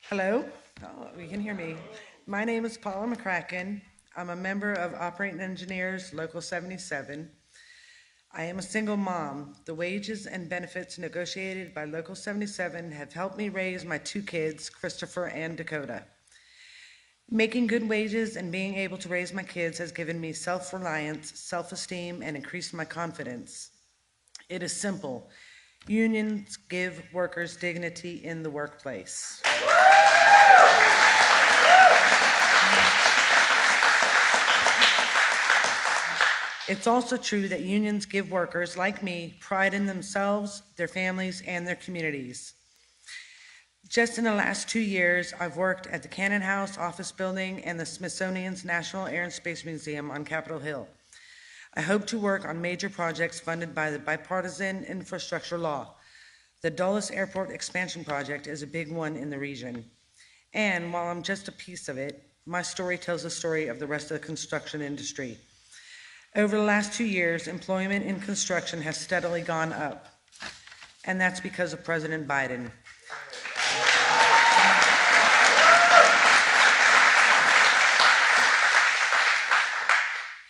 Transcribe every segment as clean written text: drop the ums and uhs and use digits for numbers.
Hello? Oh, you can hear me. My name is Paula McCracken. I'm a member of Operating Engineers Local 77. I am a single mom. The wages and benefits negotiated by Local 77 have helped me raise my two kids, Christopher and Dakota. Making good wages and being able to raise my kids has given me self-reliance, self-esteem, and increased my confidence. It is simple. Unions give workers dignity in the workplace. It's also true that unions give workers like me pride in themselves, their families, and their communities. Just in the last 2 years, I've worked at the Cannon House office building and the Smithsonian's National Air and Space Museum on Capitol Hill. I hope to work on major projects funded by the bipartisan infrastructure law. The Dulles Airport expansion project is a big one in the region. And while I'm just a piece of it, my story tells the story of the rest of the construction industry. Over the last 2 years, employment in construction has steadily gone up, and that's because of President Biden.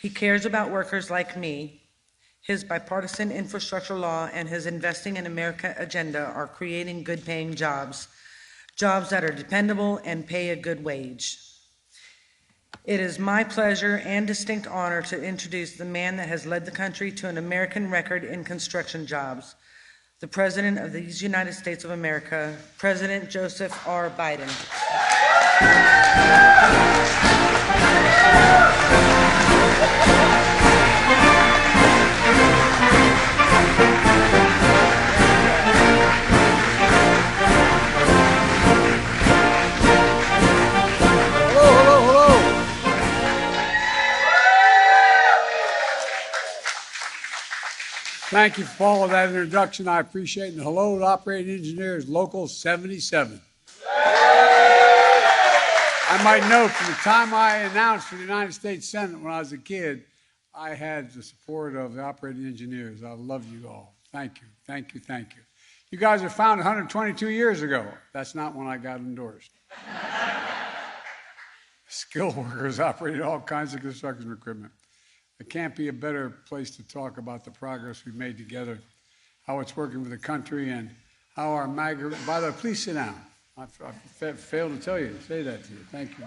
He cares about workers like me. His bipartisan infrastructure law and his Investing in America agenda are creating good-paying jobs, jobs that are dependable and pay a good wage. It is my pleasure and distinct honor to introduce the man that has led the country to an American record in construction jobs, the President of these United States of America, President Joseph R. Biden. Thank you for all of that introduction. I appreciate it. And hello to Operating Engineers Local 77. I might note from the time I announced for the United States Senate when I was a kid, I had the support of the Operating Engineers. I love you all. Thank you, thank you, thank you. You guys were founded 122 years ago. That's not when I got endorsed. Skilled workers operating all kinds of construction equipment. There can't be a better place to talk about the progress we've made together, how it's working for the country, and how our MAGA, by the way, please sit down. I failed to tell you to say that to you. Thank you.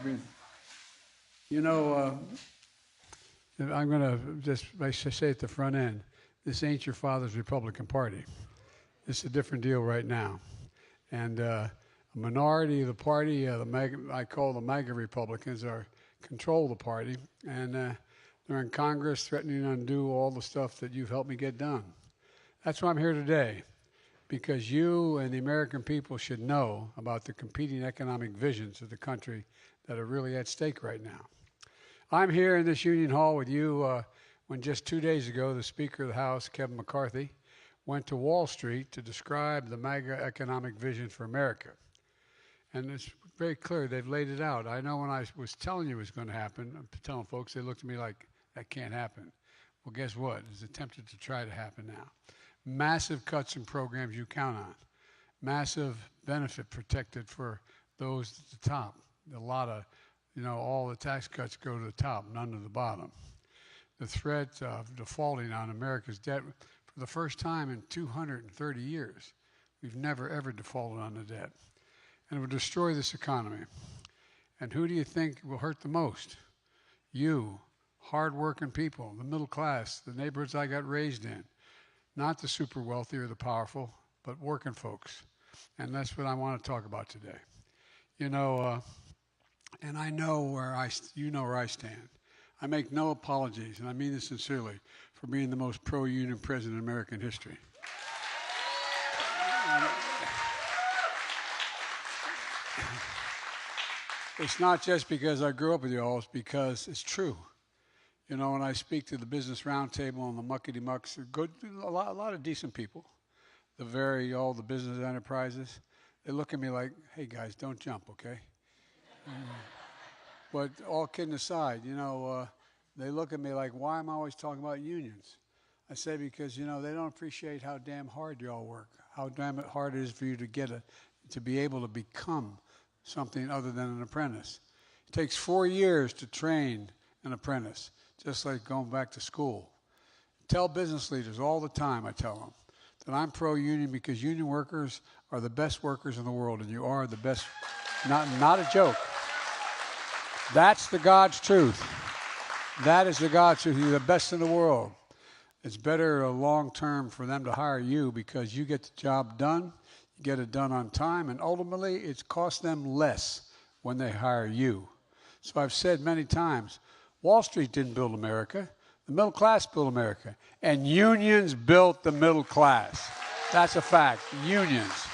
You know, I'm going to just say at the front end, this ain't your father's Republican Party. It's a different deal right now. And a minority of the party, the MAGA, I call the MAGA Republicans, control the party. And they're in Congress threatening to undo all the stuff that you've helped me get done. That's why I'm here today, because you and the American people should know about the competing economic visions of the country that are really at stake right now. I'm here in this Union Hall with you when just 2 days ago, the Speaker of the House, Kevin McCarthy, went to Wall Street to describe the MAGA economic vision for America. And it's very clear, they've laid it out. I know when I was telling you it was going to happen, I'm telling folks, they looked at me like, that can't happen. Well, guess what? It's attempted to try to happen now. Massive cuts in programs you count on. Massive benefit protected for those at the top. A lot of, all the tax cuts go to the top, none to the bottom. The threat of defaulting on America's debt for the first time in 230 years. We've never, ever defaulted on the debt. And it will destroy this economy. And who do you think will hurt the most? You, hard-working people, the middle class, the neighborhoods I got raised in. Not the super wealthy or the powerful, but working folks. And that's what I want to talk about today. And I know where you know where I stand. I make no apologies, and I mean this sincerely, for being the most pro-union president in American history. It's not just because I grew up with you all, it's because it's true. When I speak to the business roundtable and the muckety-mucks, a lot of decent people, all the business enterprises, they look at me like, hey guys, don't jump, okay? But all kidding aside, they look at me like, why am I always talking about unions? I say because, they don't appreciate how damn hard you all work, how damn hard it is for you to be able to become something other than an apprentice. It takes 4 years to train an apprentice, just like going back to school. Tell business leaders all the time, I tell them, that I'm pro-union because union workers are the best workers in the world, and you are the best. Not a joke. That's the God's truth. That is the God's truth. You're the best in the world. It's better long term for them to hire you because you get the job done, you get it done on time, and ultimately it costs them less when they hire you. So I've said many times, Wall Street didn't build America. The middle class built America. And unions built the middle class. That's a fact. Unions.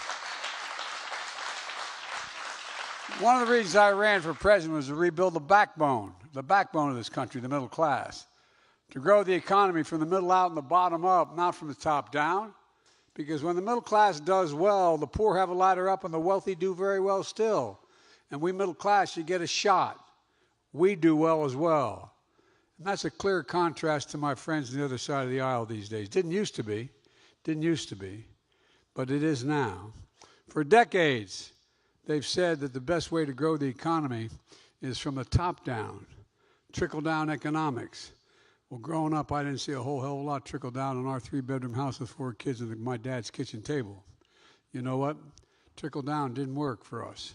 One of the reasons I ran for president was to rebuild the backbone of this country, the middle class. To grow the economy from the middle out and the bottom up, not from the top down. Because when the middle class does well, the poor have a ladder up and the wealthy do very well still. And we middle class, you get a shot. We do well as well. And that's a clear contrast to my friends on the other side of the aisle these days. Didn't used to be, but it is now. For decades, they've said that the best way to grow the economy is from the top down, trickle-down economics. Well, growing up, I didn't see a whole hell of a lot trickle down in our 3-bedroom house with 4 kids and my dad's kitchen table. You know what? Trickle down didn't work for us,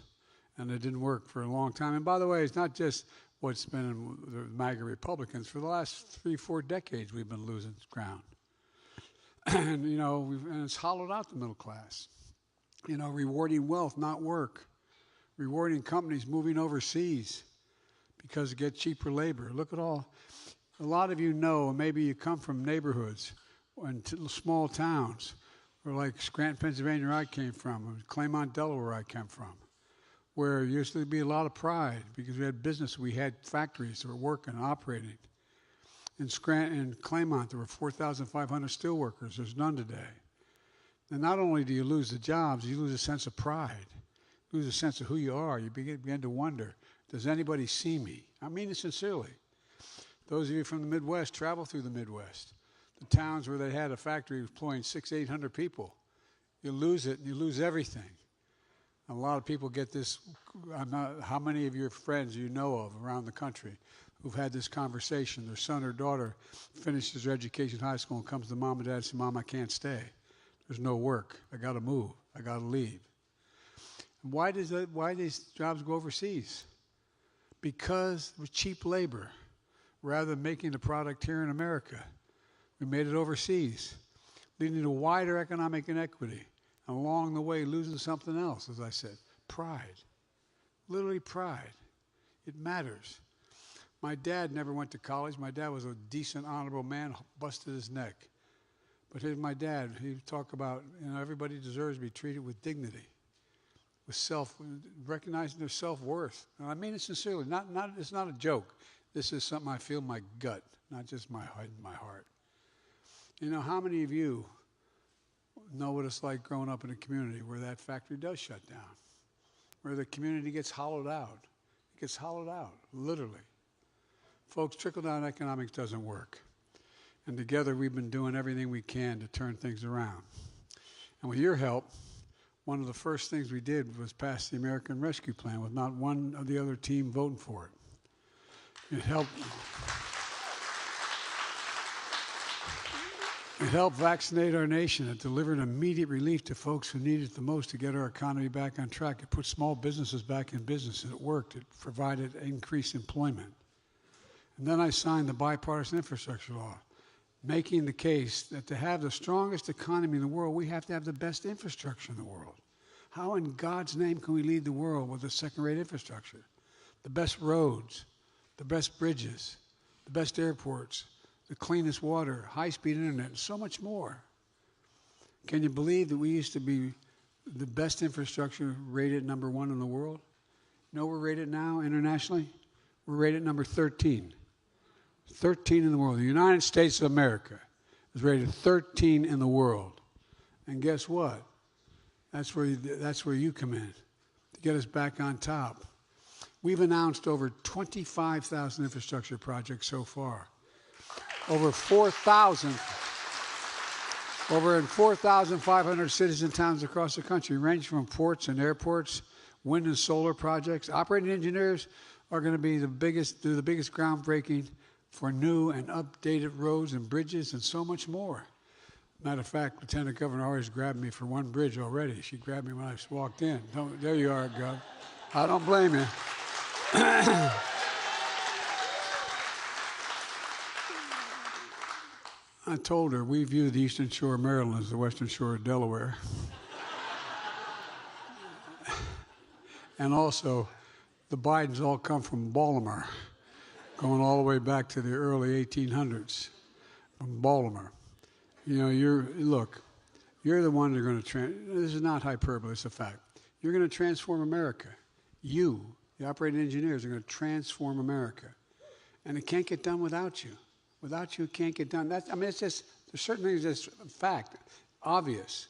and it didn't work for a long time. And by the way, it's not just what's been in the MAGA Republicans. For the last 3-4 decades, we've been losing ground. And, and it's hollowed out the middle class. Rewarding wealth, not work. Rewarding companies moving overseas because to get cheaper labor. Look at a lot of you know, maybe you come from neighborhoods and small towns, or like Scranton, Pennsylvania, where I came from, or Claymont, Delaware, where I came from, where there used to be a lot of pride because we had business, we had factories that were working and operating. In Scranton and Claymont, there were 4,500 steelworkers. There's none today. And not only do you lose the jobs, you lose a sense of pride. You lose a sense of who you are. You begin to wonder, does anybody see me? I mean it sincerely. Those of you from the Midwest, travel through the Midwest. The towns where they had a factory employing 600-800 people. You lose it, and you lose everything. A lot of people get this. How many of your friends you know of around the country who've had this conversation? Their son or daughter finishes their education in high school and comes to mom and dad and says, Mom, I can't stay. There's no work. I got to move. I got to leave. And why these jobs go overseas? Because of cheap labor. Rather than making the product here in America, we made it overseas, leading to wider economic inequity. And along the way, losing something else, as I said, pride. Literally pride. It matters. My dad never went to college. My dad was a decent, honorable man, busted his neck. But here's my dad. He would talk about, everybody deserves to be treated with dignity, with recognizing their self-worth. And I mean it sincerely. It's not a joke. This is something I feel in my gut, not just my heart. How many of you know what it's like growing up in a community where that factory does shut down, where the community gets hollowed out? It gets hollowed out, literally. Folks, trickle-down economics doesn't work. And together we've been doing everything we can to turn things around. And with your help, one of the first things we did was pass the American Rescue Plan with not one of the other team voting for it. It helped vaccinate our nation. It delivered immediate relief to folks who needed it the most to get our economy back on track. It put small businesses back in business, and it worked. It provided increased employment. And then I signed the bipartisan infrastructure law, making the case that to have the strongest economy in the world, we have to have the best infrastructure in the world. How in God's name can we lead the world with a second-rate infrastructure? The best roads, the best bridges, the best airports, the cleanest water, high-speed internet, and so much more. Can you believe that we used to be the best infrastructure rated number 1 in the world? You know we're rated now internationally? We're rated number 13. 13 in the world. The United States of America is rated 13 in the world. And guess what? That's where you come in, to get us back on top. We've announced over 25,000 infrastructure projects so far. Over 4,500 cities and towns across the country, ranging from ports and airports, wind and solar projects. Operating engineers are going to be do the biggest groundbreaking for new and updated roads and bridges and so much more. Matter of fact, Lieutenant Governor always grabbed me for one bridge already. She grabbed me when I walked in. There you are, Gov. I don't blame you. I told her we view the Eastern Shore of Maryland as the Western Shore of Delaware. And also, the Bidens all come from Baltimore, going all the way back to the early 1800s from Baltimore. You know, you're the one that are going to, this is not hyperbole, it's a fact. You're going to transform America. You, the operating engineers, are going to transform America. And it can't get done without you. Without you, it can't get done. It's just, there's certain things that's a fact, obvious.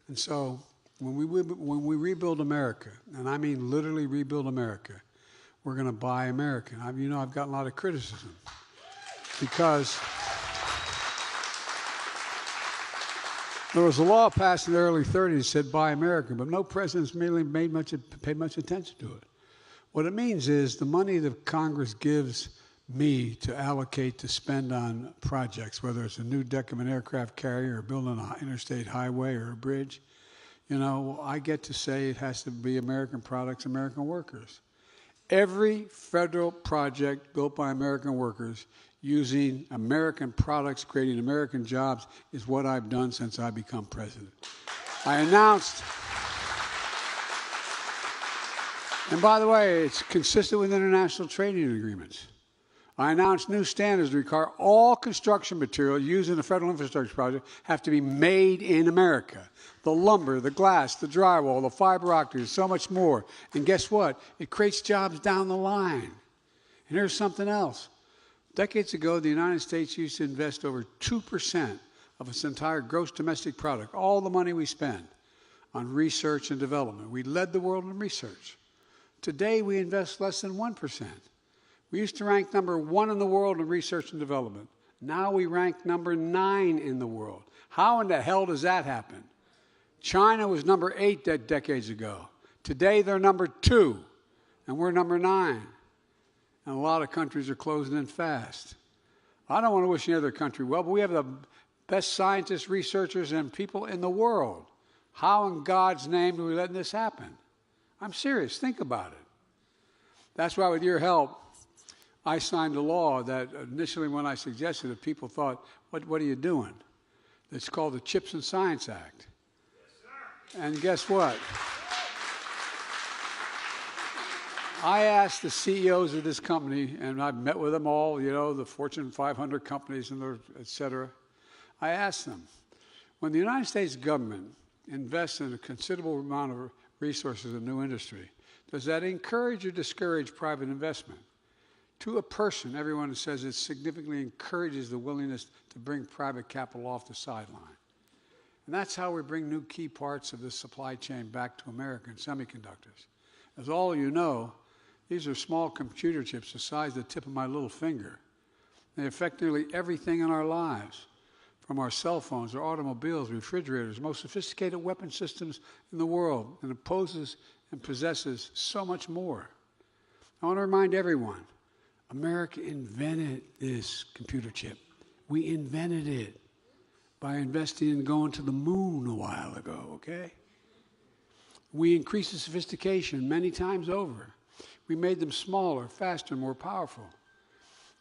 And so, when we rebuild America, and I mean literally rebuild America, we're going to buy American. I've gotten a lot of criticism because there was a law passed in the early 30s that said buy American, but no president's really paid much attention to it. What it means is the money that Congress gives me to allocate to spend on projects, whether it's a new deck of an aircraft carrier or building an interstate highway or a bridge, I get to say it has to be American products, American workers. Every federal project built by American workers using American products, creating American jobs, is what I've done since I become president. I announced, and by the way, it's consistent with international trading agreements. I announced new standards that require all construction material used in a federal infrastructure project have to be made in America. The lumber, the glass, the drywall, the fiber optics, so much more. And guess what? It creates jobs down the line. And here's something else. Decades ago, the United States used to invest over 2% of its entire gross domestic product, all the money we spend, on research and development. We led the world in research. Today, we invest less than 1%. We used to rank number 1 in the world in research and development. Now we rank number 9 in the world. How in the hell does that happen? China was number 8 decades ago. Today they're number 2, and we're number 9. And a lot of countries are closing in fast. I don't want to wish any other country well, but we have the best scientists, researchers, and people in the world. How in God's name are we letting this happen? I'm serious. Think about it. That's why with your help, I signed a law that initially when I suggested it, people thought, what are you doing? It's called the Chips and Science Act. Yes, sir. And guess what? I asked the CEOs of this company, and I've met with them all, the Fortune 500 companies, and et cetera. I asked them, when the United States government invests in a considerable amount of resources in new industry, does that encourage or discourage private investment? To a person, everyone says it significantly encourages the willingness to bring private capital off the sideline. And that's how we bring new key parts of the supply chain back to America in semiconductors. As all of you know, these are small computer chips the size of the tip of my little finger. They affect nearly everything in our lives, from our cell phones, our automobiles, refrigerators, most sophisticated weapon systems in the world, and it poses and possesses so much more. I want to remind everyone, America invented this computer chip. We invented it by investing in going to the moon a while ago, okay? We increased the sophistication many times over. We made them smaller, faster, more powerful.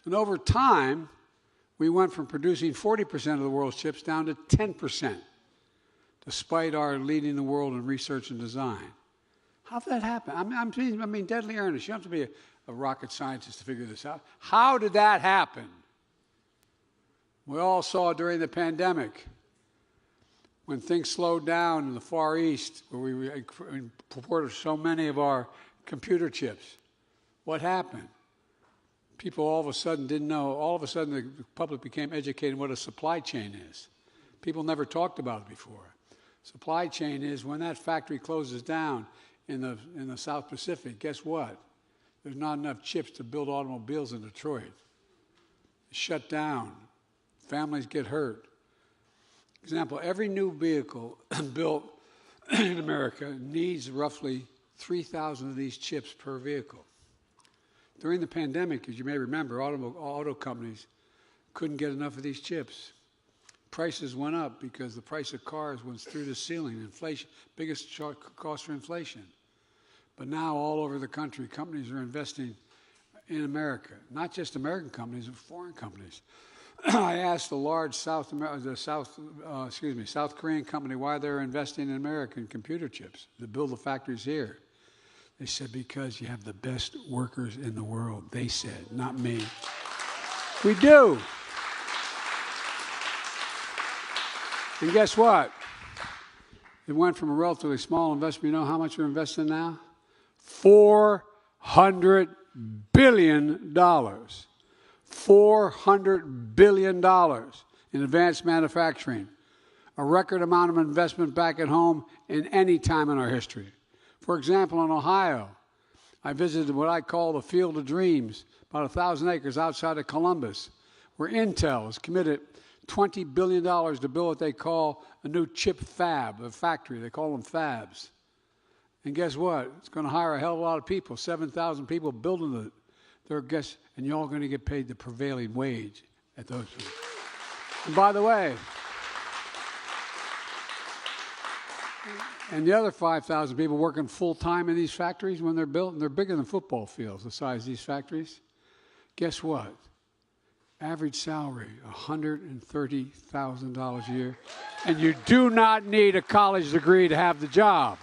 And over time, we went from producing 40% of the world's chips down to 10%, despite our leading the world in research and design. How did that happen? I mean, deadly earnest. You don't have to be a rocket scientist to figure this out. How did that happen? We all saw during the pandemic when things slowed down in the Far East, where we imported so many of our computer chips. What happened? People all of a sudden didn't know. All of a sudden, the public became educated in what a supply chain is. People never talked about it before. Supply chain is when that factory closes down in the South Pacific, guess what? There's not enough chips to build automobiles in Detroit. It's shut down. Families get hurt. Example, every new vehicle built in America needs roughly 3,000 of these chips per vehicle. During the pandemic, as you may remember, auto companies couldn't get enough of these chips. Prices went up because the price of cars went through the ceiling. Inflation, biggest cost for inflation. But now all over the country, companies are investing in America. Not just American companies, but foreign companies. I asked the large South Korean company why they're investing in American computer chips to build the factories here. They said, because you have the best workers in the world. They said, not me. We do. And guess what? It went from a relatively small investment. You know how much we're investing now? $400 billion. $400 billion in advanced manufacturing. A record amount of investment back at home in any time in our history. For example, in Ohio, I visited what I call the Field of Dreams, about 1,000 acres outside of Columbus, where Intel has committed $20 billion to build what they call a new chip fab, a factory. They call them fabs. And guess what? It's going to hire a hell of a lot of people, 7,000 people building their guests, and you're all going to get paid the prevailing wage at those. And by the way, and the other 5,000 people working full-time in these factories when they're built, and they're bigger than football fields, the size of these factories. Guess what? Average salary, $130,000 a year, and you do not need a college degree to have the job.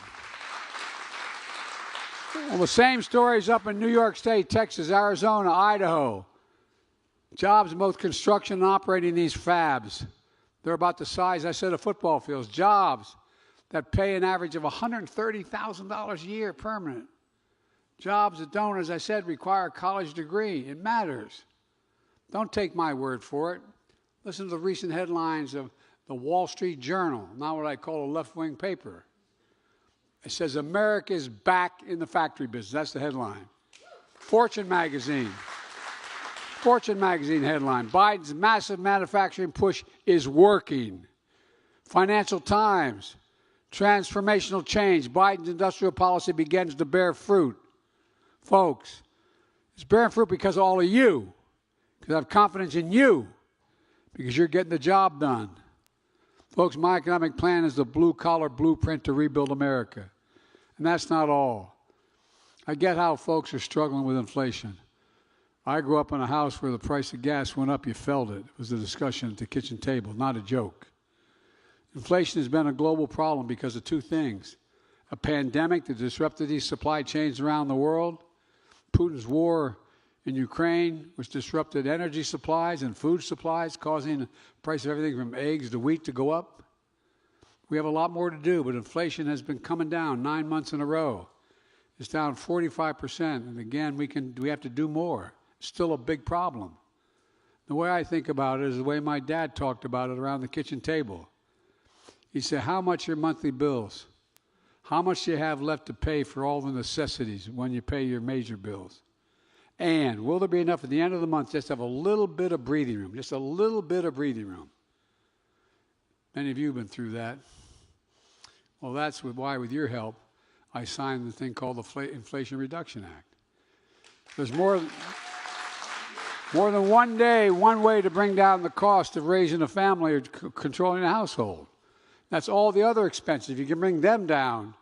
Well, the same story's up in New York State, Texas, Arizona, Idaho. Jobs in both construction and operating these fabs. They're about the size, I said, of football fields. Jobs that pay an average of $130,000 a year permanent. Jobs that don't, as I said, require a college degree. It matters. Don't take my word for it. Listen to the recent headlines of the Wall Street Journal, not what I call a left-wing paper. It says, America is back in the factory business. That's the headline. Fortune magazine headline, Biden's massive manufacturing push is working. Financial Times, transformational change. Biden's industrial policy begins to bear fruit. Folks, it's bearing fruit because of all of you, because I have confidence in you, because you're getting the job done. Folks, my economic plan is the blue-collar blueprint to rebuild America. And that's not all. I get how folks are struggling with inflation. I grew up in a house where the price of gas went up, you felt it. It was a discussion at the kitchen table, not a joke. Inflation has been a global problem because of two things. A pandemic that disrupted these supply chains around the world, Putin's war in Ukraine, which disrupted energy supplies and food supplies, causing the price of everything from eggs to wheat to go up. We have a lot more to do, but inflation has been coming down 9 months in a row. It's down 45%, and again, we have to do more. It's still a big problem. The way I think about it is the way my dad talked about it around the kitchen table. He said, how much are your monthly bills? How much do you have left to pay for all the necessities when you pay your major bills? And will there be enough at the end of the month just to have a little bit of breathing room, just a little bit of breathing room? Many of you have been through that. Well, that's why, with your help, I signed the thing called the Inflation Reduction Act. There's more than one way to bring down the cost of raising a family or controlling a household. That's all the other expenses. If you can bring them down,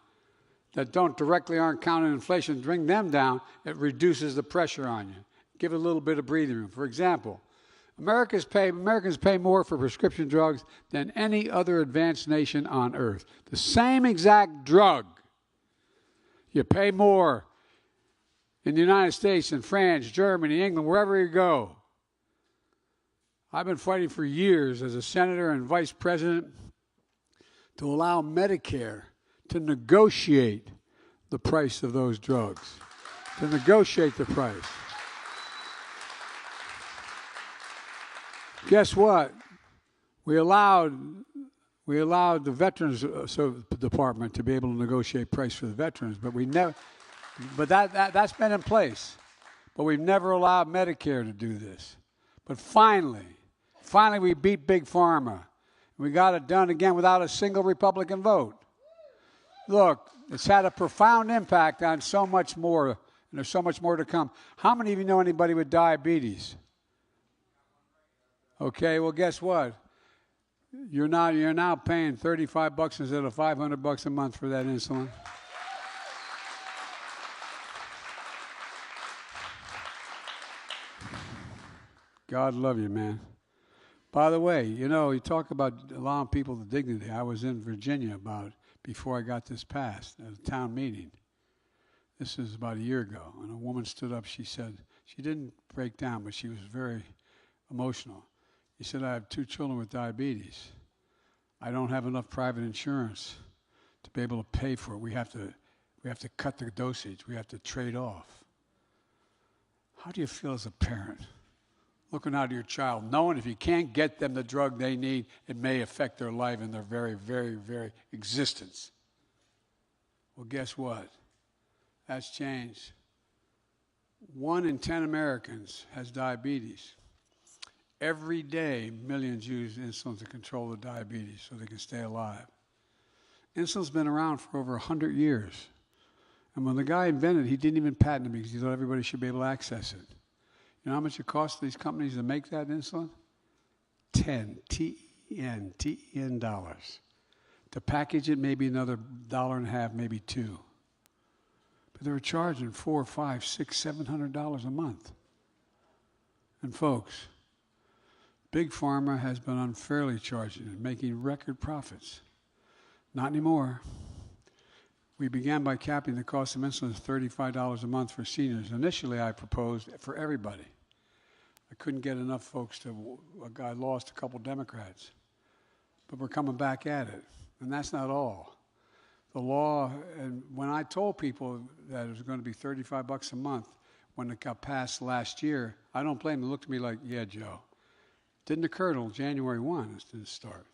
that aren't counted in inflation, bring them down, it reduces the pressure on you. Give it a little bit of breathing room. For example, Americans pay more for prescription drugs than any other advanced nation on earth. The same exact drug. You pay more in the United States, in France, Germany, England, wherever you go. I've been fighting for years as a senator and vice president to allow Medicare to negotiate the price of those drugs, to negotiate the price. Guess what? We allowed the Veterans Department to be able to negotiate price for the veterans, but we never. But that's been in place. But we've never allowed Medicare to do this. But finally we beat Big Pharma. We got it done again without a single Republican vote. Look, It's had a profound impact on so much more, and there's so much more to come. How many of you know anybody with diabetes? Okay, well, guess what? You're now paying $35 instead of $500 a month for that insulin. God love you, man. By the way, you know, you talk about allowing people the dignity. I was in Virginia before I got this passed at a town meeting. This was about a year ago, and a woman stood up. She said, she didn't break down, but she was very emotional. She said, I have 2 children with diabetes. I don't have enough private insurance to be able to pay for it. We have to cut the dosage. We have to trade off. How do you feel as a parent? Looking out at your child, knowing if you can't get them the drug they need, it may affect their life and their very, very, very existence. Well, guess what? That's changed. 1 in 10 Americans has diabetes. Every day, millions use insulin to control the diabetes so they can stay alive. Insulin's been around for over 100 years. And when the guy invented it, he didn't even patent it because he thought everybody should be able to access it. You know how much it costs these companies to make that insulin? T-E-N dollars. To package it, maybe another $1.50, maybe $2. But they were charging $400, $500, $600, $700 a month. And folks, Big Pharma has been unfairly charging and making record profits. Not anymore. We began by capping the cost of insulin at $35 a month for seniors. Initially, I proposed for everybody. I couldn't get enough folks I lost a couple Democrats. But we're coming back at it. And that's not all. The law, and when I told people that it was going to be $35 a month when it got passed last year, I don't blame them. They looked at me like, yeah, Joe. Didn't occur until January 1, it didn't start.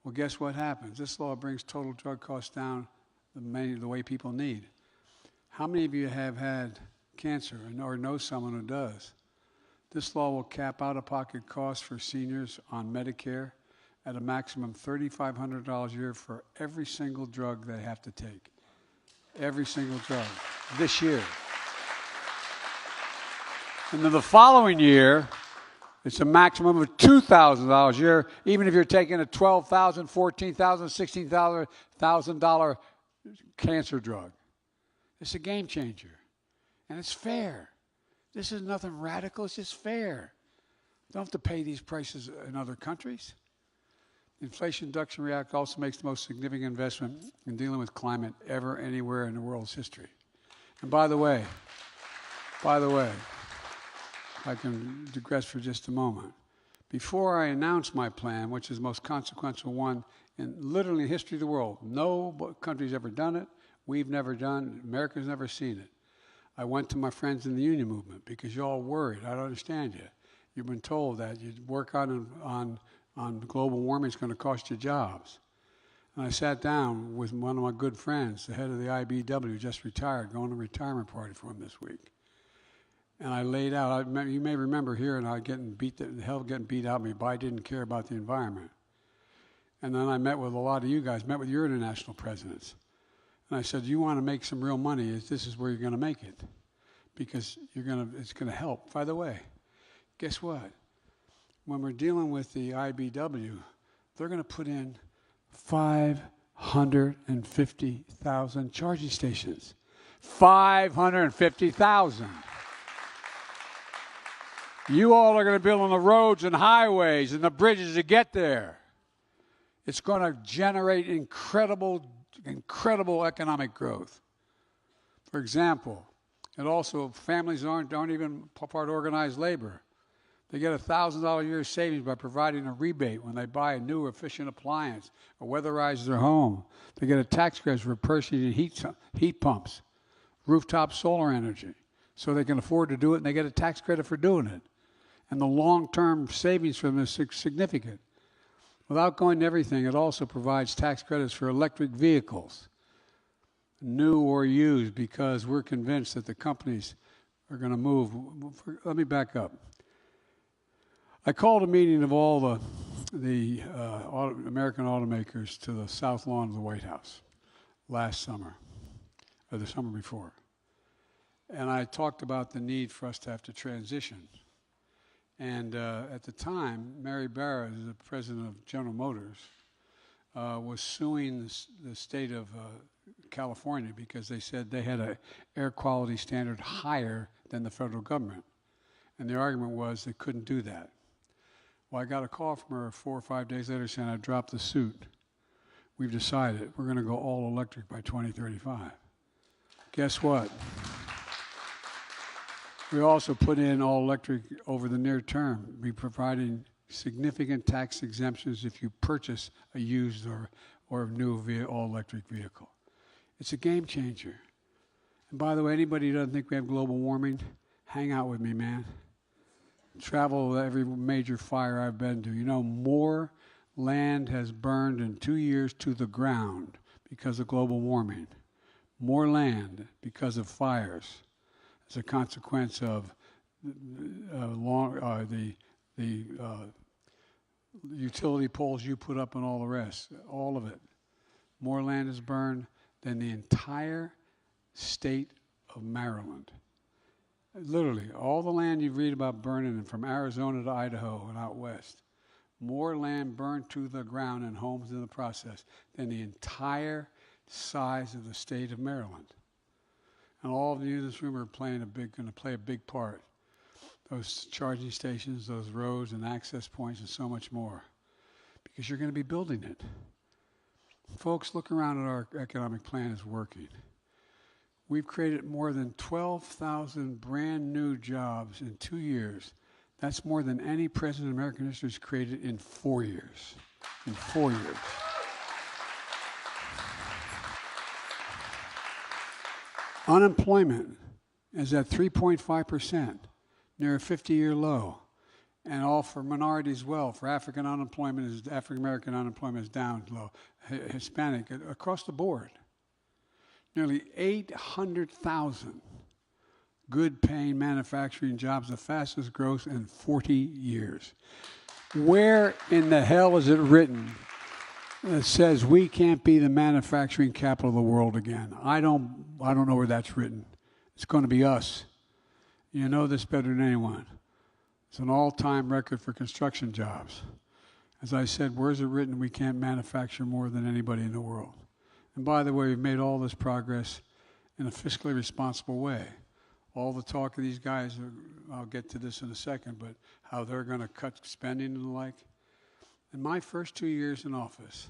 Well, guess what happens? This law brings total drug costs down the way people need. How many of you have had cancer or know someone who does? This law will cap out-of-pocket costs for seniors on Medicare at a maximum $3,500 a year for every single drug they have to take. Every single drug. This year. And then the following year, it's a maximum of $2,000 a year, even if you're taking a $12,000, $14,000, $16,000 cancer drug. It's a game changer. And it's fair. This is nothing radical. It's just fair. You don't have to pay these prices in other countries. The Inflation Reduction Act also makes the most significant investment in dealing with climate ever anywhere in the world's history. And by the way, I can digress for just a moment. Before I announce my plan, which is the most consequential one in literally the history of the world, no country's ever done it, we've never done it, America's never seen it. I went to my friends in the union movement because you're all worried. I don't understand you. You've been told that you work on global warming is going to cost you jobs. And I sat down with one of my good friends, the head of the IBW, just retired, going to a retirement party for him this week. And I laid out, you may remember hearing I getting beat out of me, but I didn't care about the environment. And then I met with a lot of you guys, met with your international presidents. And I said, you want to make some real money, this is where you're going to make it. Because it's going to help. By the way, guess what? When we're dealing with the IBW, they're going to put in 550,000 charging stations. 550,000. You all are going to build on the roads and highways and the bridges to get there. It's going to generate incredible economic growth. For example, and also families aren't even part of organized labor. They get $1,000 a year savings by providing a rebate when they buy a new efficient appliance or weatherize their home. They get a tax credit for purchasing heat pumps, rooftop solar energy, so they can afford to do it, and they get a tax credit for doing it. And the long-term savings from this is significant. Without going to everything, it also provides tax credits for electric vehicles, new or used, because we're convinced that the companies are going to move. Let me back up. I called a meeting of all the American automakers to the South Lawn of the White House last summer, or the summer before. And I talked about the need for us to have to transition. And at the time, Mary Barra, the president of General Motors, was suing the state of California because they said they had an air quality standard higher than the federal government. And the argument was they couldn't do that. Well, I got a call from her 4 or 5 days later saying I dropped the suit. We've decided we're going to go all electric by 2035. Guess what? We also put in all electric over the near term. We're providing significant tax exemptions if you purchase a used or a new all electric vehicle. It's a game changer. And by the way, anybody who doesn't think we have global warming, hang out with me, man. Travel every major fire I've been to. You know, more land has burned in 2 years to the ground because of global warming. More land because of fires as a consequence of the utility poles you put up and all the rest, all of it. More land is burned than the entire state of Maryland. Literally, all the land you read about burning from Arizona to Idaho and out west, more land burned to the ground and homes in the process than the entire size of the state of Maryland. And all of you in this room are going to play a big part. Those charging stations, those roads and access points and so much more, because you're going to be building it. Folks, look around at our economic plan is working. We've created more than 12,000 brand new jobs in 2 years. That's more than any president in American history has created in 4 years. In 4 years. Unemployment is at 3.5%, near a 50-year low. And all for minorities as well. For African American unemployment is down low. Hispanic, across the board. Nearly 800,000 good-paying manufacturing jobs, the fastest growth in 40 years. Where in the hell is it written that says we can't be the manufacturing capital of the world again? I don't know where that's written. It's going to be us. You know this better than anyone. It's an all-time record for construction jobs. As I said, where's it written we can't manufacture more than anybody in the world? And by the way, we've made all this progress in a fiscally responsible way. All the talk of these guys, I'll get to this in a second, but how they're going to cut spending and the like. In my first 2 years in office,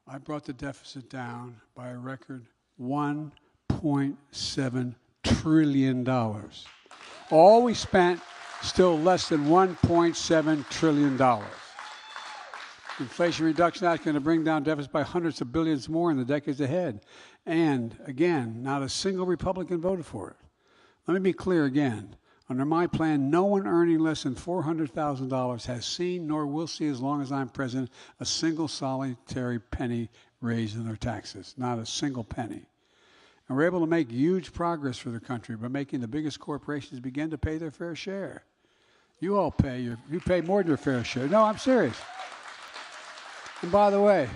I brought the deficit down by a record $1.7 trillion. All we spent, still less than $1.7 trillion. Inflation Reduction Act is going to bring down deficits by hundreds of billions more in the decades ahead. And, again, not a single Republican voted for it. Let me be clear again. Under my plan, no one earning less than $400,000 has seen nor will see, as long as I'm president, a single solitary penny raised in their taxes. Not a single penny. And we're able to make huge progress for the country by making the biggest corporations begin to pay their fair share. You all pay. You pay more than your fair share. No, I'm serious. And by the way,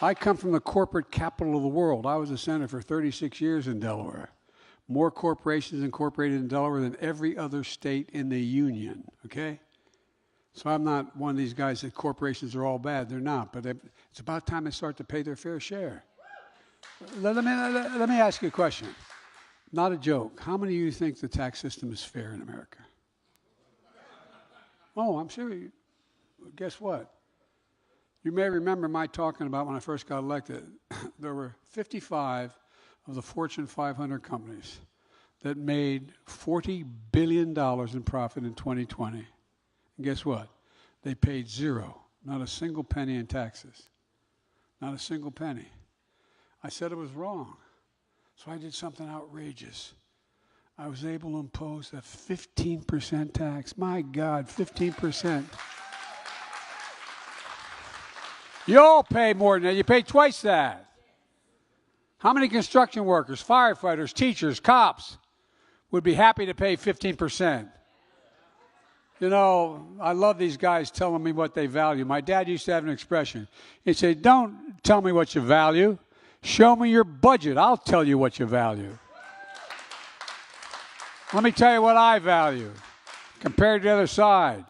I come from the corporate capital of the world. I was a senator for 36 years in Delaware. More corporations incorporated in Delaware than every other state in the union, okay? So I'm not one of these guys that corporations are all bad. They're not. But it's about time they start to pay their fair share. Let me ask you a question. Not a joke. How many of you think the tax system is fair in America? Oh, I'm serious. Guess what? You may remember my talking about when I first got elected. There were 55 of the Fortune 500 companies that made $40 billion in profit in 2020. And guess what? They paid zero, not a single penny in taxes. Not a single penny. I said it was wrong. So I did something outrageous. I was able to impose a 15% tax. My God, 15%. You all pay more than that. You pay twice that. How many construction workers, firefighters, teachers, cops would be happy to pay 15%? You know, I love these guys telling me what they value. My dad used to have an expression. He'd say, don't tell me what you value. Show me your budget. I'll tell you what you value. Let me tell you what I value compared to the other side.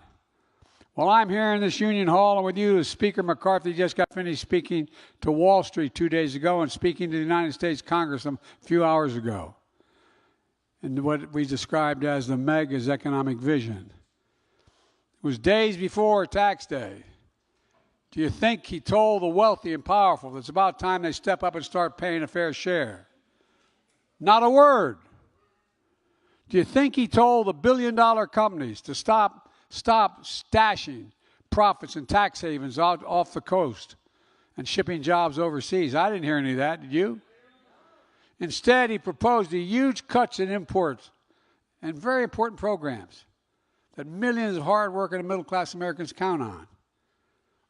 Well, I'm here in this Union Hall, and with you, Speaker McCarthy just got finished speaking to Wall Street 2 days ago and speaking to the United States Congress a few hours ago. And what we described as the mega's economic vision. It was days before tax day. Do you think he told the wealthy and powerful that it's about time they step up and start paying a fair share? Not a word. Do you think he told the billion-dollar companies to stop stashing profits in tax havens off the coast and shipping jobs overseas? I didn't hear any of that, did you? Instead, he proposed huge cuts in imports and very important programs that millions of hard-working and middle-class Americans count on.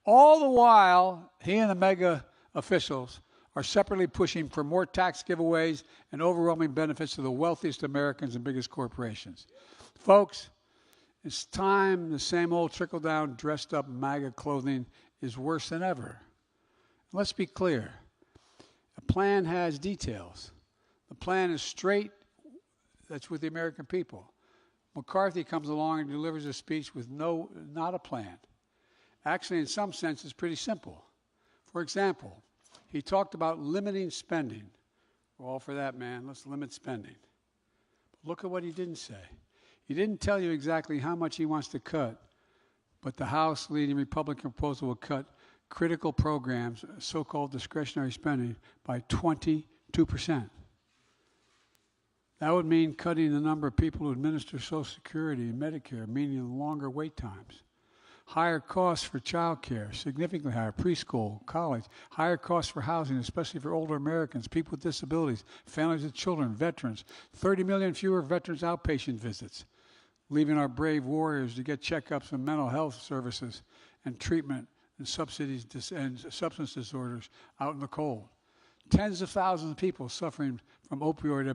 All the while, he and the mega officials are separately pushing for more tax giveaways and overwhelming benefits to the wealthiest Americans and biggest corporations. Folks, it's time the same old trickle-down, dressed-up MAGA clothing is worse than ever. Let's be clear. The plan has details. The plan is straight. That's with the American people. McCarthy comes along and delivers a speech with not a plan. Actually, in some sense, it's pretty simple. For example, he talked about limiting spending. We're all for that, man. Let's limit spending. But look at what he didn't say. He didn't tell you exactly how much he wants to cut, but the House leading Republican proposal will cut critical programs, so-called discretionary spending, by 22%. That would mean cutting the number of people who administer Social Security and Medicare, meaning longer wait times. Higher costs for child care, significantly higher, preschool, college, higher costs for housing, especially for older Americans, people with disabilities, families with children, veterans, 30 million fewer veterans outpatient visits, leaving our brave warriors to get checkups and mental health services and treatment and subsidies and substance disorders out in the cold. Tens of thousands of people suffering from opioid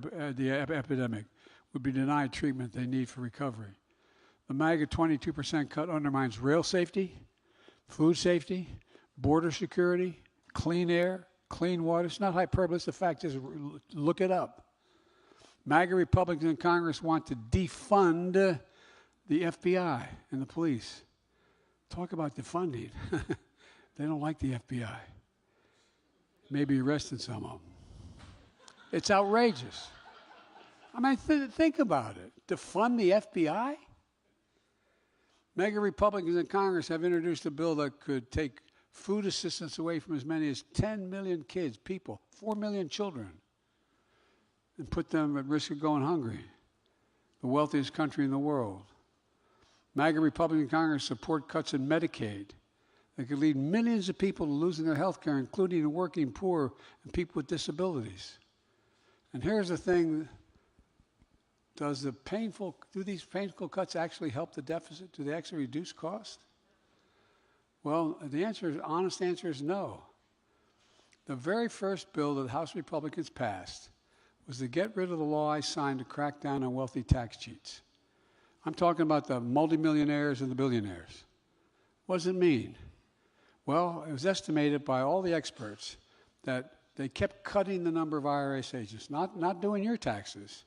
epidemic would be denied treatment they need for recovery. The MAGA 22% cut undermines rail safety, food safety, border security, clean air, clean water. It's not hyperbole. It's the fact. Just look it up. MAGA Republicans in Congress want to defund the FBI and the police. Talk about defunding. They don't like the FBI. Maybe arrested some of them. It's outrageous. I mean, think about it. Defund the FBI? MAGA Republicans in Congress have introduced a bill that could take food assistance away from as many as 10 million kids, 4 million children, and put them at risk of going hungry. The wealthiest country in the world. MAGA Republican Congress support cuts in Medicaid that could lead millions of people to losing their health care, including the working poor and people with disabilities. And here's the thing. Do these painful cuts actually help the deficit? Do they actually reduce cost? Well, honest answer is no. The very first bill that House Republicans passed was to get rid of the law I signed to crack down on wealthy tax cheats. I'm talking about the multimillionaires and the billionaires. What does it mean? Well, it was estimated by all the experts that they kept cutting the number of IRS agents, not doing your taxes,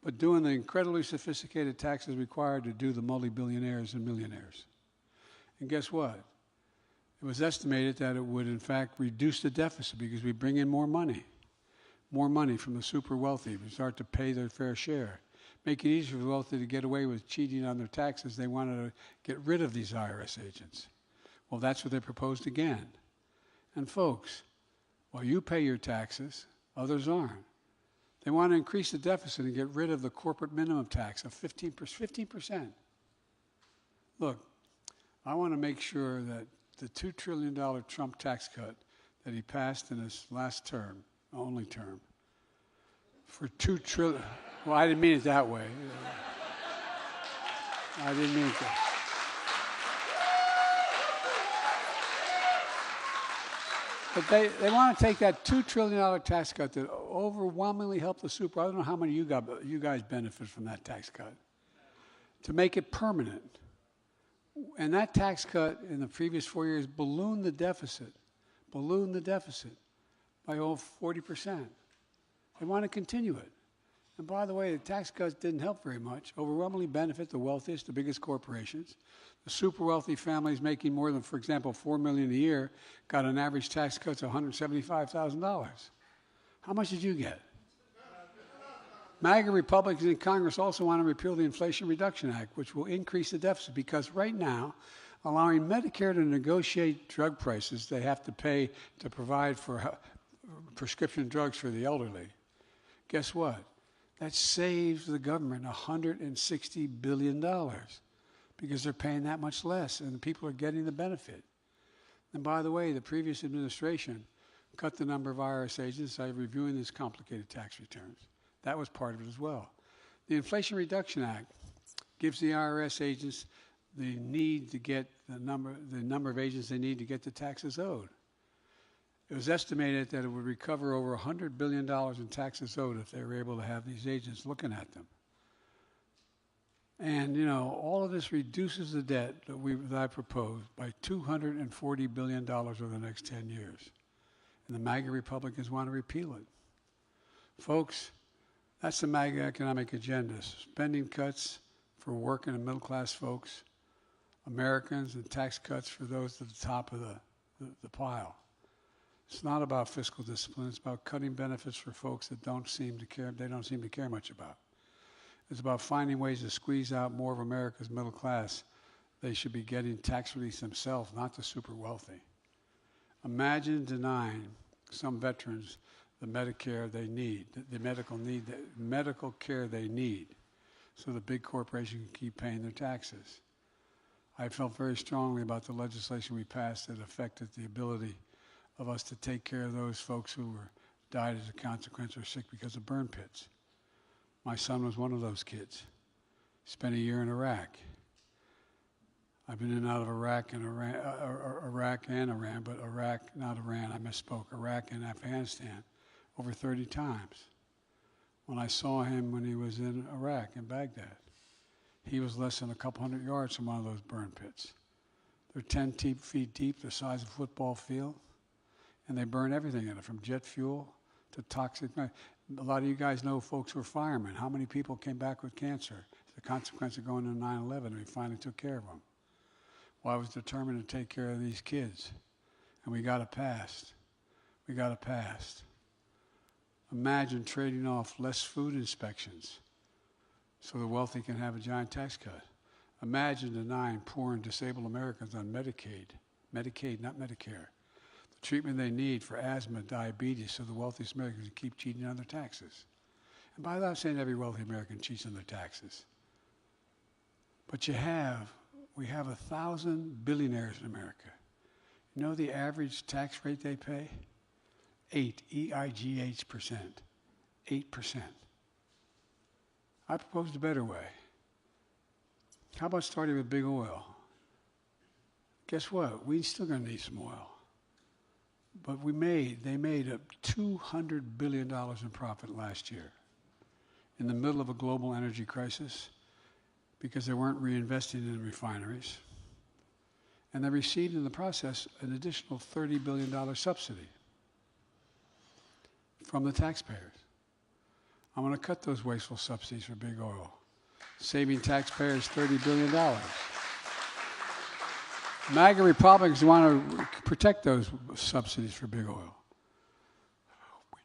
but doing the incredibly sophisticated taxes required to do the multi-billionaires and millionaires. And guess what? It was estimated that it would, in fact, reduce the deficit because we bring in more money from the super wealthy. We start to pay their fair share. Make it easier for the wealthy to get away with cheating on their taxes. They wanted to get rid of these IRS agents. Well, that's what they proposed again. And folks, while you pay your taxes, others aren't. They want to increase the deficit and get rid of the corporate minimum tax of 15%. Look, I want to make sure that the $2 trillion Trump tax cut that he passed in his last term, only term, for $2 trillion. Well, I didn't mean it that way. I didn't mean it that way. But they want to take that $2 trillion tax cut that overwhelmingly helped the super. I don't know how many of you guys benefit from that tax cut, to make it permanent. And that tax cut in the previous 4 years ballooned the deficit by over 40%. They want to continue it. And by the way, the tax cuts didn't help very much. Overwhelmingly benefit the wealthiest, the biggest corporations. The super wealthy families making more than, for example, $4 million a year got an average tax cut of $175,000. How much did you get? MAGA Republicans in Congress also want to repeal the Inflation Reduction Act, which will increase the deficit because right now, allowing Medicare to negotiate drug prices they have to pay to provide for prescription drugs for the elderly, guess what? That saves the government $160 billion because they're paying that much less and the people are getting the benefit. And by the way, the previous administration cut the number of IRS agents by reviewing these complicated tax returns. That was part of it as well. The Inflation Reduction Act gives the IRS agents the need to get the number of agents they need to get the taxes owed. It was estimated that it would recover over $100 billion in taxes owed if they were able to have these agents looking at them. And, you know, all of this reduces the debt that I proposed by $240 billion over the next 10 years. And the MAGA Republicans want to repeal it. Folks, that's the MAGA economic agenda. Spending cuts for working and middle-class folks, Americans, and tax cuts for those at the top of the pile. It's not about fiscal discipline. It's about cutting benefits for folks that don't seem to care much about. It's about finding ways to squeeze out more of America's middle class. They should be getting tax relief themselves, not the super wealthy. Imagine denying some veterans the Medicare they need, the medical care they need, so the big corporation can keep paying their taxes. I felt very strongly about the legislation we passed that affected the ability of us to take care of those folks who died as a consequence or sick because of burn pits. My son was one of those kids. Spent a year in Iraq. I've been in and out of Iraq and Iran, but Iraq, not Iran, I misspoke, Iraq and Afghanistan over 30 times. When I saw him when he was in Iraq, in Baghdad, he was less than a couple hundred yards from one of those burn pits. They're 10 feet deep, the size of a football field, and they burn everything in it, from jet fuel to toxic. A lot of you guys know folks who are firemen. How many people came back with cancer as a consequence of going to 9/11, and we finally took care of them? Well, I was determined to take care of these kids, and we got it passed. We got it passed. Imagine trading off less food inspections so the wealthy can have a giant tax cut. Imagine denying poor and disabled Americans on Medicaid, not Medicare, the treatment they need for asthma, diabetes, so the wealthiest Americans can keep cheating on their taxes. And by that, I'm saying every wealthy American cheats on their taxes. But we have 1,000 billionaires in America. You know the average tax rate they pay? 8%. 8%. I proposed a better way. How about starting with big oil? Guess what? We're still going to need some oil. But they made up $200 billion in profit last year in the middle of a global energy crisis because they weren't reinvesting in refineries. And they received in the process an additional $30 billion subsidy from the taxpayers. I'm going to cut those wasteful subsidies for big oil, saving taxpayers $30 billion. MAGA Republicans want to protect those subsidies for big oil.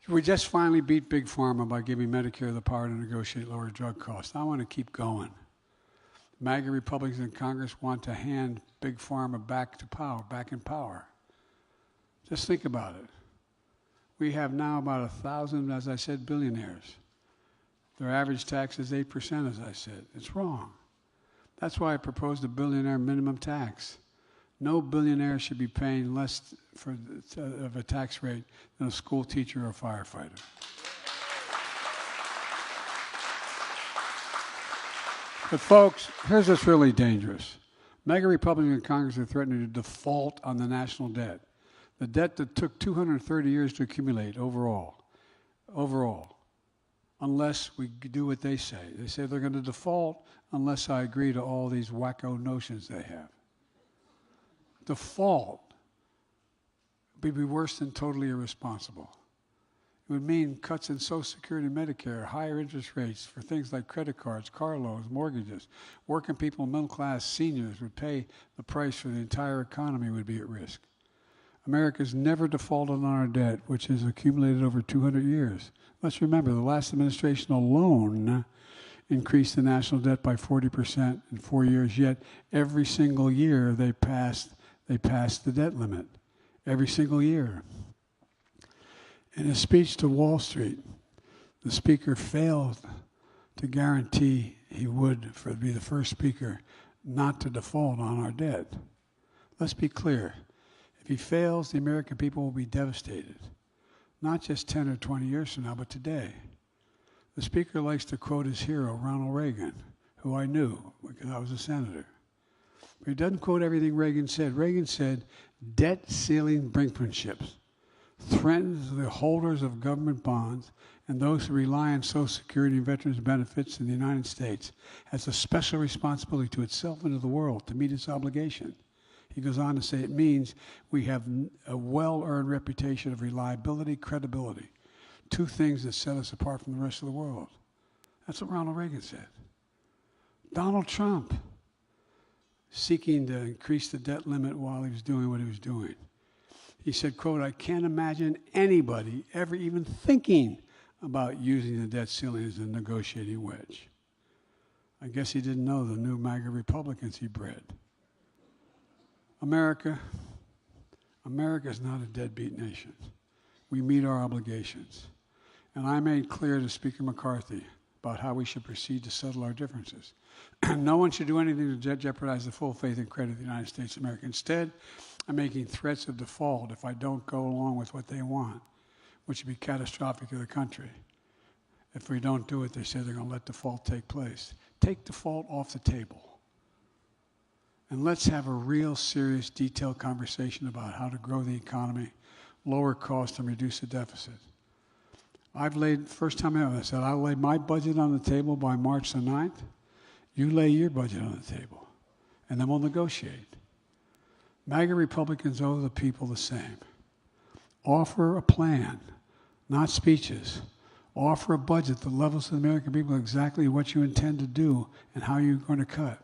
We just finally beat Big Pharma by giving Medicare the power to negotiate lower drug costs. I want to keep going. MAGA Republicans in Congress want to hand Big Pharma back in power. Just think about it. We have now about 1,000, as I said, billionaires. Their average tax is 8%, as I said. It's wrong. That's why I proposed a billionaire minimum tax. No billionaire should be paying less of a tax rate than a school teacher or a firefighter. But folks, here's what's really dangerous. MAGA Republicans in Congress are threatening to default on the national debt. The debt that took 230 years to accumulate overall, unless we do what they say. They say they're going to default unless I agree to all these wacko notions they have. Default would be worse than totally irresponsible. It would mean cuts in Social Security and Medicare, higher interest rates for things like credit cards, car loans, mortgages. Working people, middle class, seniors would pay the price for the entire economy would be at risk. America's never defaulted on our debt, which has accumulated over 200 years. Let's remember, the last administration alone increased the national debt by 40% in 4 years, yet every single year they passed the debt limit. Every single year. In his speech to Wall Street, the speaker failed to guarantee he would be the first speaker not to default on our debt. Let's be clear. If he fails, the American people will be devastated. Not just 10 or 20 years from now, but today. The speaker likes to quote his hero, Ronald Reagan, who I knew because I was a senator. But he doesn't quote everything Reagan said. Reagan said, debt ceiling brinkmanships threatens the holders of government bonds and those who rely on Social Security and veterans benefits in the United States has a special responsibility to itself and to the world to meet its obligation. He goes on to say it means we have a well-earned reputation of reliability, credibility, two things that set us apart from the rest of the world. That's what Ronald Reagan said. Donald Trump, seeking to increase the debt limit while he was doing what he was doing. He said, quote, I can't imagine anybody ever even thinking about using the debt ceiling as a negotiating wedge. I guess he didn't know the new MAGA Republicans he bred. America is not a deadbeat nation. We meet our obligations. And I made clear to Speaker McCarthy about how we should proceed to settle our differences. No one should do anything to jeopardize the full faith and credit of the United States of America. Instead, I'm making threats of default if I don't go along with what they want, which would be catastrophic to the country. If we don't do it, they say they're going to let default take place. Take default off the table. And let's have a real serious, detailed conversation about how to grow the economy, lower costs, and reduce the deficit. First time ever, I said, I'll lay my budget on the table by March the 9th. You lay your budget on the table, and then we'll negotiate. MAGA Republicans owe the people the same. Offer a plan, not speeches. Offer a budget that levels to the American people exactly what you intend to do and how you're going to cut.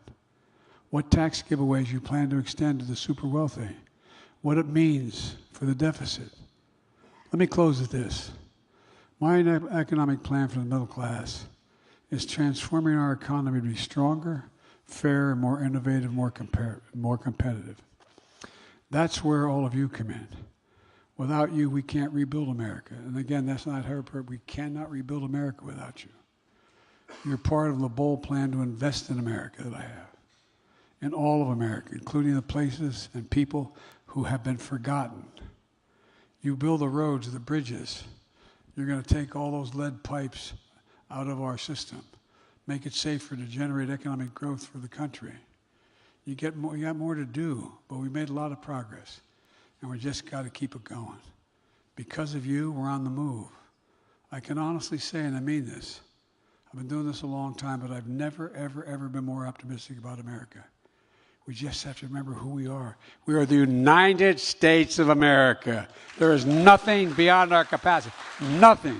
What tax giveaways you plan to extend to the super wealthy. What it means for the deficit. Let me close with this. My economic plan for the middle class is transforming our economy to be stronger, fairer, more innovative, more competitive. That's where all of you come in. Without you, we can't rebuild America. And again, that's not her part. We cannot rebuild America without you. You're part of the bold plan to invest in America that I have. In all of America, including the places and people who have been forgotten. You build the roads, the bridges. You're going to take all those lead pipes out of our system, make it safer to generate economic growth for the country. You got more to do, but we made a lot of progress, and we just got to keep it going. Because of you, we're on the move. I can honestly say, and I mean this, I've been doing this a long time, but I've never, ever, ever been more optimistic about America. We just have to remember who we are. We are the United States of America. There is nothing beyond our capacity. Nothing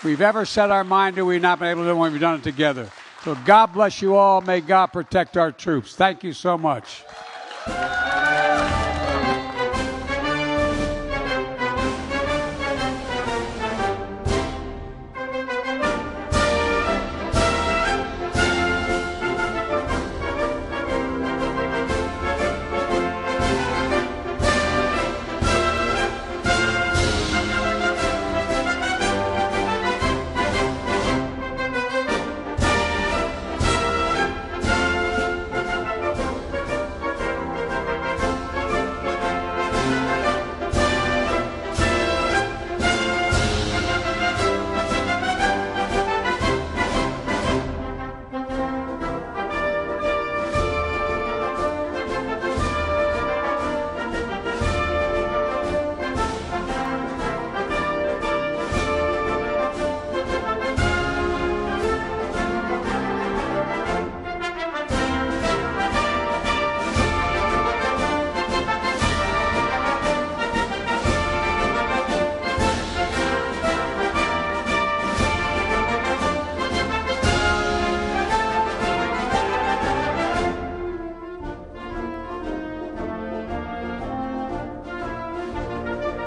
we've ever set our mind to, we've not been able to do when we've done it together. So God bless you all. May God protect our troops. Thank you so much.